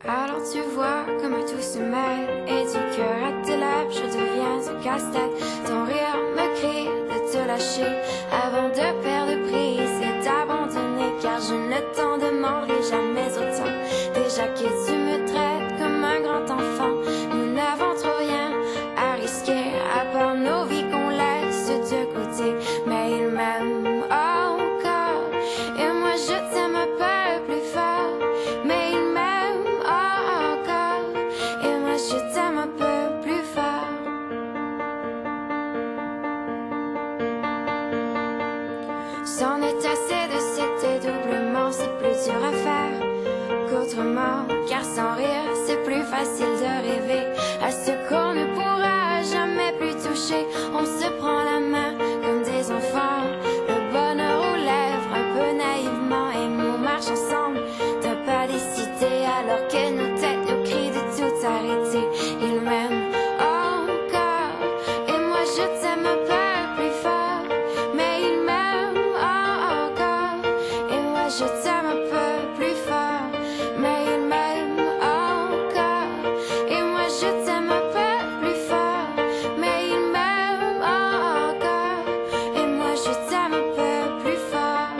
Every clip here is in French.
Alors tu vois comme tout se mêle, et du cœur à tes lèvres je deviens un casse-tête. Ton rire me crie de te lâcher avant de perdre prise et d'abandonner, car je ne t'en demanderai jamais autant. Déjà que tu me traites comme un grand enfant, nous n'avons trop rien à risquer à part nos vies qu'on laisse de côté. Mais il m'aime encore et moi je t'aime un peu plus fort. Mais il m'aime encore et moi je t'aime un peu plus fort. C'en est assez de cet dédoublement, c'est plus dur à faire qu'autrement, car sans rire c'est plus facile de rêver à ce qu'on ne pourra jamais plus toucher. On se prend la main comme des enfants, le bonheur aux lèvres un peu naïvement, et on marche ensemble d'un pas décidé alors que nos têtes nous crient de tout arrêter. Il m'aime encore et moi je t'aime un peu plus fort. Mais il m'aime encore et moi je t'aime un peu plus fort. Mais il m'aime encore et moi je t'aime un peu plus fort. Mais il m'aime encore et moi je t'aime un peu plus fort.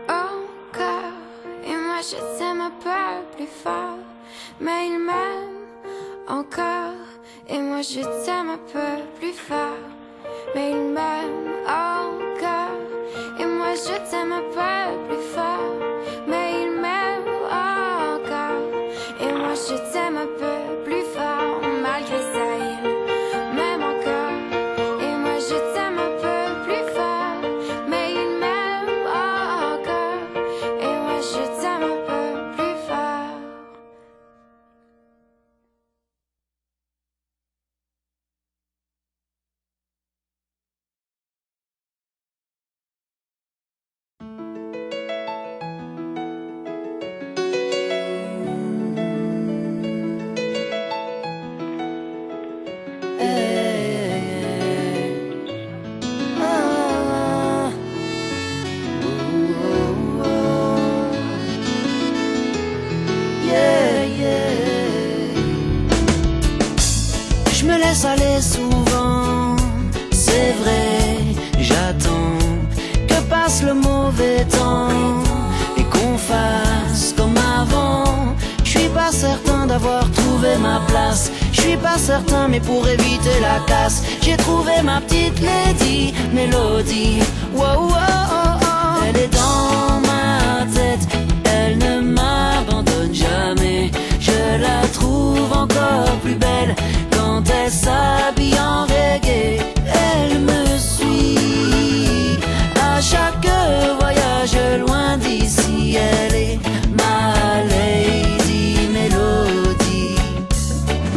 Encore et moi je t'aime un peu plus fort. Mais il m'aime encore et moi je t'aime un peu plus fort. Mais il m'aime encore et moi je t'aime un peu plus fort. Mais il m'aime encore et moi je t'aime un peu plus fort. Malgré ça il m'aime encore et moi je t'aime un peu plus fort. Mais il m'aime encore et moi je t'aime un peu plus fort. Je me laisse aller souvent, c'est vrai, j'attends que passe le mauvais temps et qu'on fasse comme avant. Je suis pas certain d'avoir trouvé ma place, je suis pas certain, mais pour éviter la casse, j'ai trouvé ma petite lady Mélodie. Wow, wow, oh, oh. Elle est dans ma tête, elle ne m'abandonne jamais. Je la trouve encore plus belle quand elle s'habille en reggae. Elle me suit à chaque voyage loin d'ici. Elle est ma lady Mélodie.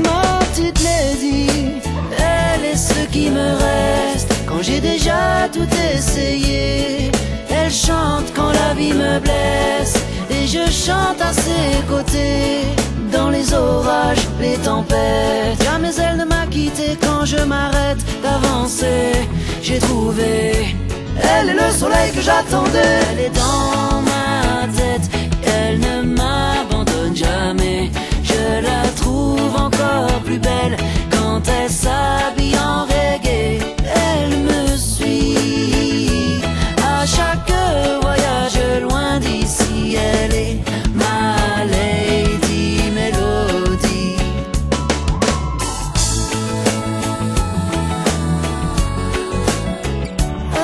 Ma petite lady, elle est ce qui me reste quand j'ai déjà tout essayé. Elle chante quand la vie me blesse et je chante à ses côtés. Dans les orages, les tempêtes, jamais elle ne m'a quitté quand je m'arrête d'avancer. J'ai trouvé, elle est le soleil que j'attendais. Elle est dans ma tête, elle ne m'abandonne jamais. Je la trouve encore plus belle quand elle s'habille en reggae. Elle me suit à chaque voyage loin d'ici. Elle est ma lady Mélodie. Ah,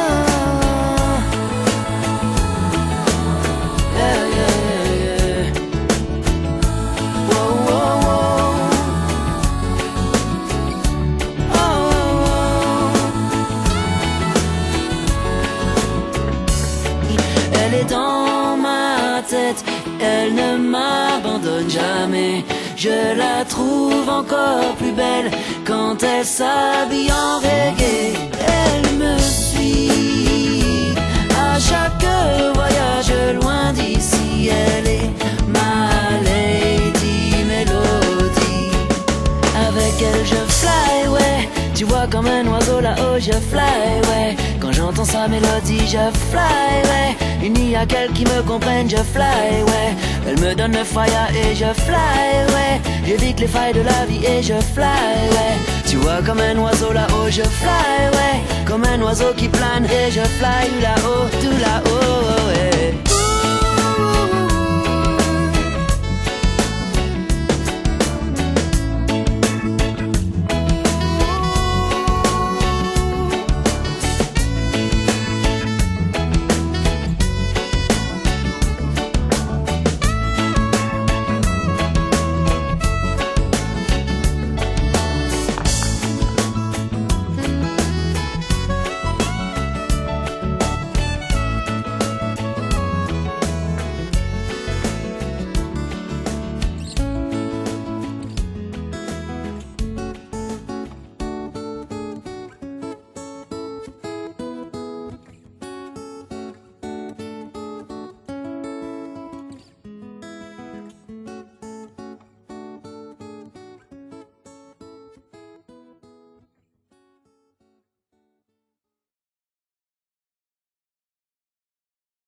yeah, yeah, yeah. Wow, wow, wow. Oh, oh, oh. Elle est dans ma tête, elle ne m'abandonne jamais. Je la trouve encore plus belle quand elle s'habille en reggae. Elle me suit à chaque voyage loin d'ici. Elle est ma lady Mélodie. Avec là-haut, je fly, ouais. Quand j'entends sa mélodie, je fly, ouais. Il n'y a qu'elle qui me comprenne, je fly, ouais. Elle me donne le fire et je fly, ouais. J'évite les failles de la vie et je fly, ouais. Tu vois comme un oiseau là-haut, je fly, ouais. Comme un oiseau qui plane et je fly là-haut, tout là-haut.